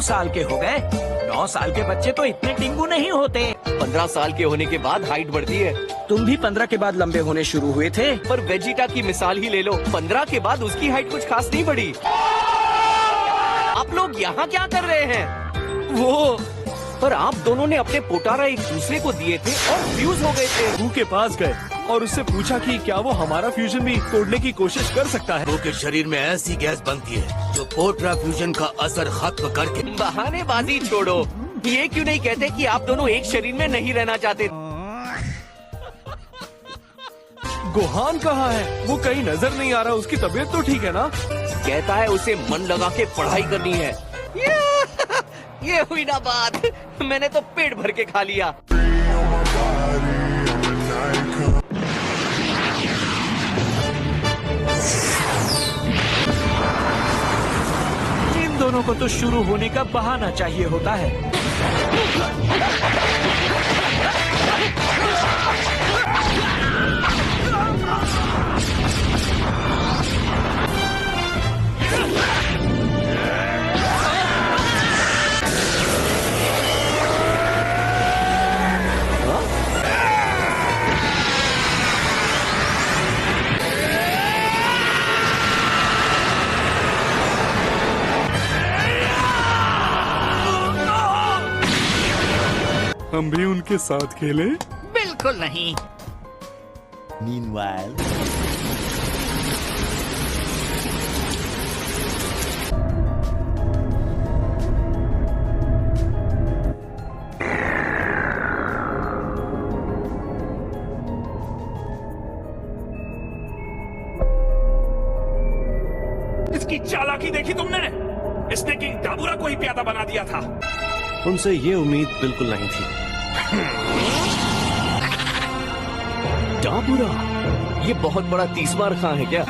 9 साल के हो गए। 9 साल के बच्चे तो इतने टिंगू नहीं होते। 15 साल के होने के बाद हाइट बढ़ती है। तुम भी 15 के बाद लंबे होने शुरू हुए थे। पर वेजिटा की मिसाल ही ले लो, 15 के बाद उसकी हाइट कुछ खास नहीं बढ़ी। आप लोग यहाँ क्या कर रहे हैं? वो पर आप दोनों ने अपने पोटारा एक दूसरे को दिए थे और फ्यूज हो गए थे। बू के पास गए और उससे पूछा कि क्या वो हमारा फ्यूजन भी तोड़ने की कोशिश कर सकता है। बू के शरीर में ऐसी गैस बनती है जो पोट्रा फ्यूजन का असर खत्म करके। बहानेबाजी छोड़ो, ये क्यों नहीं कहते कि आप दोनों एक शरीर में नहीं रहना चाहते? गोहान कहाँ है? वो कहीं नजर नहीं आ रहा। उसकी तबीयत तो ठीक है ना? कहता है उसे मन लगा के पढ़ाई करनी है। ये हुई ना बात, मैंने तो पेट भर के खा लिया। इन दोनों को तो शुरू होने का बहाना चाहिए होता है। हम भी उनके साथ खेले? बिल्कुल नहीं। Meanwhile, इसकी चालाकी देखी तुमने? इसने किंग डाबूरा को ही प्यादा बना दिया था। उनसे ये उम्मीद बिल्कुल नहीं थी। डाबूरा, ये बहुत बड़ा तीसमार खां है क्या?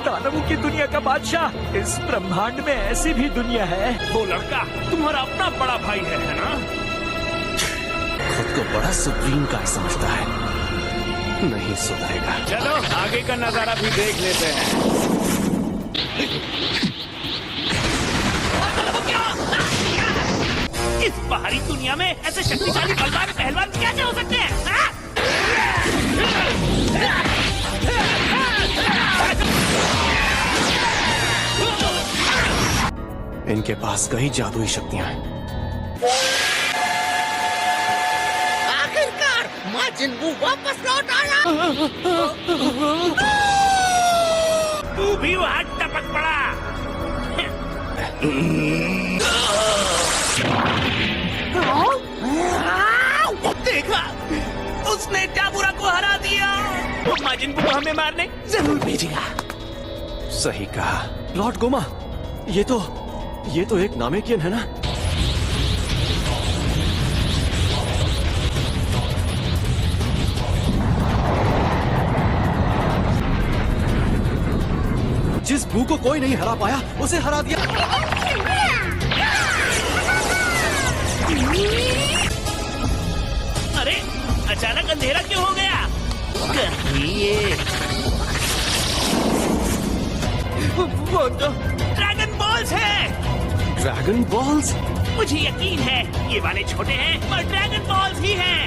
दानवों की दुनिया का बादशाह। इस ब्रह्मांड में ऐसी भी दुनिया है। वो लड़का तुम्हारा अपना बड़ा भाई है ना? खुद को बड़ा सुप्रीम कार समझता है। नहीं सुधरेगा। चलो आगे का नजारा भी देख लेते हैं। इस बाहरी दुनिया में ऐसे शक्तिशाली बलवान पहलवान कैसे हो सकते हैं? हाँ? इनके पास कई जादुई शक्तियां हैं। आखिरकार माजिन बू वापस लौट आया। तू भी वहाँ टपक पड़ा। देखा, उसने डाबूरा को हरा दिया। वो माजिन बू हमें मारने जरूर भेजेगा। सही कहा लॉर्ड गोमा। ये तो एक नामेकियन है ना? जिस बू को कोई नहीं हरा पाया उसे हरा दिया। अरे अचानक अंधेरा क्यों हो गया? कहीं ये वो तो ड्रैगन बॉल्स है। Dragon balls? मुझे यकीन है ये वाले छोटे हैं पर ड्रैगन बॉल्स ही हैं।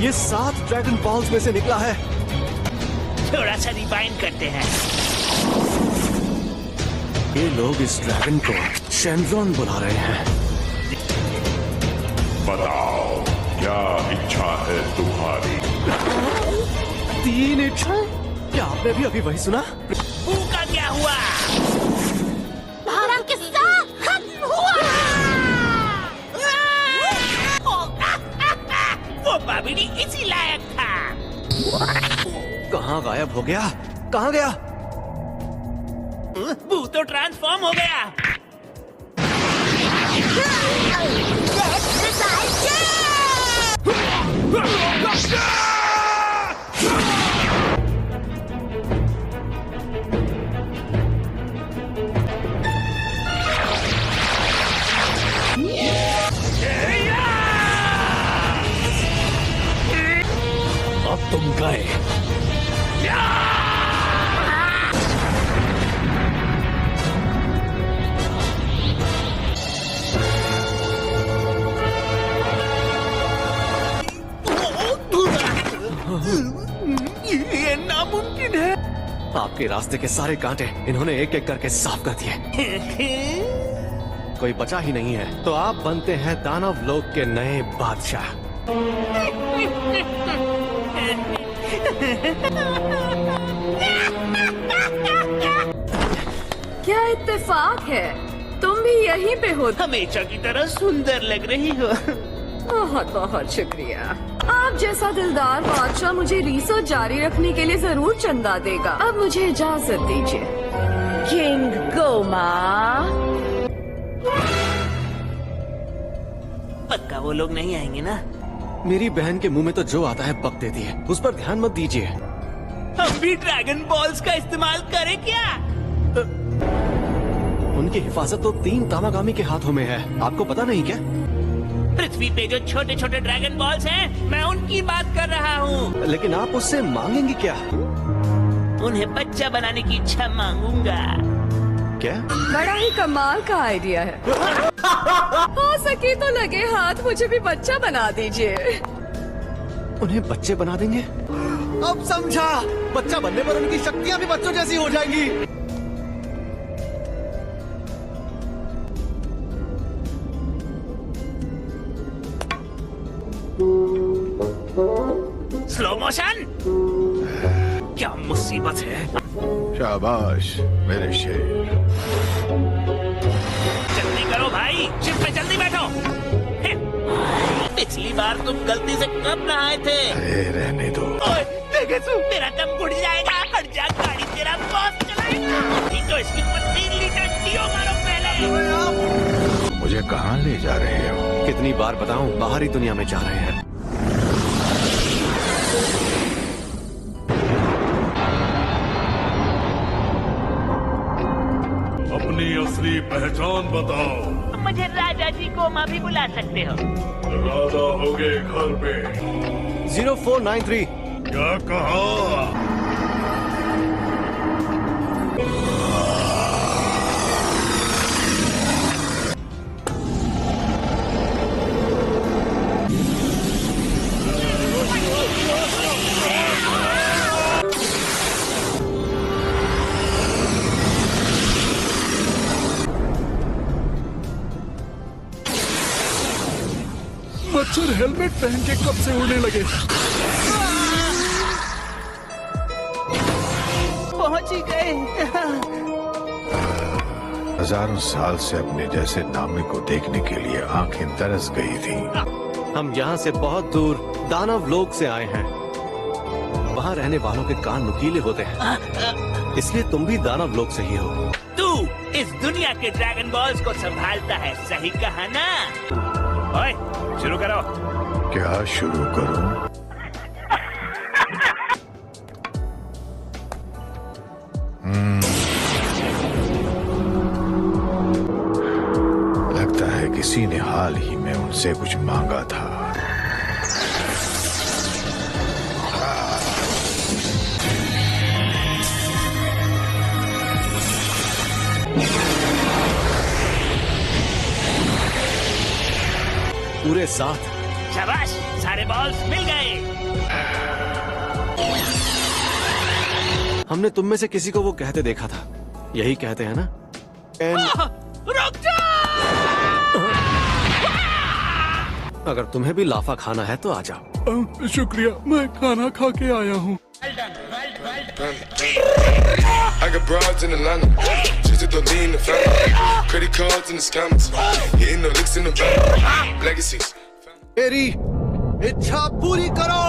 ये 7 ड्रैगन बॉल्स में से निकला है। थोड़ा सा रिवाइंड करते हैं। ये लोग इस ड्रैगन को शेनरॉन बुला रहे हैं। बताओ क्या इच्छा है तुम्हारी? 3 इच्छा? क्या आपने भी अभी वही सुना? बू का क्या हुआ? हमारा किस्सा खत्म हुआ। वो बाबिनी इसी लायक था। कहाँ गायब हो गया? कहाँ गया? बू तो ट्रांसफॉर्म हो गया। अब तुम गए। आपके रास्ते के सारे कांटे इन्होंने एक एक करके साफ कर दिए। कोई बचा ही नहीं है, तो आप बनते हैं दानव लोक के नए बादशाह। क्या इत्तेफाक है, तुम भी यहीं पे हो। हमेशा की तरह सुंदर लग रही हो। बहुत बहुत शुक्रिया। आप जैसा दिलदार बादशाह मुझे रिसर्च जारी रखने के लिए जरूर चंदा देगा। अब मुझे इजाजत दीजिए। किंग गोमा। पक्का वो लोग नहीं आएंगे ना? मेरी बहन के मुंह में तो जो आता है पक देती है, उस पर ध्यान मत दीजिए। हम भी ड्रैगन बॉल्स का इस्तेमाल करें क्या? उनकी हिफाजत तो 3 तामागामी के हाथों में है, आपको पता नहीं क्या? पृथ्वी पे जो छोटे छोटे ड्रैगन बॉल्स हैं, मैं उनकी बात कर रहा हूँ। लेकिन आप उससे मांगेंगी क्या? उन्हें बच्चा बनाने की इच्छा मांगूंगा। क्या? बड़ा ही कमाल का आइडिया है। हो सके तो लगे हाथ मुझे भी बच्चा बना दीजिए। उन्हें बच्चे बना देंगे? अब समझा, बच्चा बनने पर उनकी शक्तियाँ भी बच्चों जैसी हो जाएंगी। Slow motion. क्या मुसीबत है। शाबाश मेरे शेर। जल्दी करो भाई, शिप पे जल्दी बैठो। पिछली बार तुम गलती से कब नहाए थे? अरे रहने दो। ओए, तेरा दम घुट जाएगा। हट जा, गाड़ी तेरा बॉस चलाएगा। नहीं तो इसकी 3 लीटर डीओ मारो पहले। मुझे कहाँ ले जा रहे हो? कितनी बार बताऊं, बाहरी दुनिया में जा रहे हैं। अपनी असली पहचान बताओ। मुझे राजा जी गोमा भी बुला सकते हो। राजा होगे घर पे। 0493। क्या कहा? मच्छर हेलमेट पहन के कब से उड़ने लगे? पहुंच ही गए। हजारों साल से अपने जैसे नामे को देखने के लिए आंखें तरस गई थी। हम यहाँ से बहुत दूर दानव लोक से आए हैं। वहाँ रहने वालों के कान नुकीले होते हैं, इसलिए तुम भी दानव लोक से ही हो। तू इस दुनिया के ड्रैगन बॉल्स को संभालता है, सही कहा ना? ओए, शुरू करो। क्या शुरू करूं? लगता है किसी ने हाल ही में उनसे कुछ मांगा था। पूरे 7। शाबाश, सारे बॉल्स मिल गए। हमने तुम में से किसी को वो कहते देखा था, यही कहते हैं ना? रुक जा! अगर तुम्हें भी लाफा खाना है तो आ जाओ। शुक्रिया, मैं खाना खा के आया हूँ। I got broads in Atlanta, just to lean the family, credit cards and the scammers, hitting the licks in the van, legacies. मेरी इच्छा पूरी करो।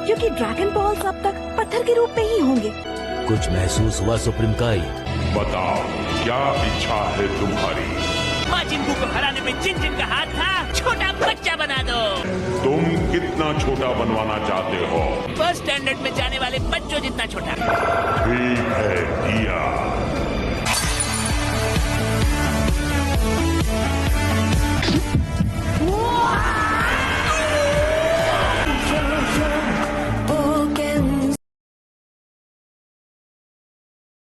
क्योंकि ड्रैगन बॉल्स अब तक पत्थर के रूप में ही होंगे। कुछ महसूस हुआ सुप्रीम काई? बताओ क्या इच्छा है तुम्हारी? माजिन को हराने में जिन जिन का हाथ था, छोटा बच्चा बना दो। तुम कितना छोटा बनवाना चाहते हो? फर्स्ट स्टैंडर्ड में जाने वाले बच्चों जितना छोटा। ठीक है, दिया।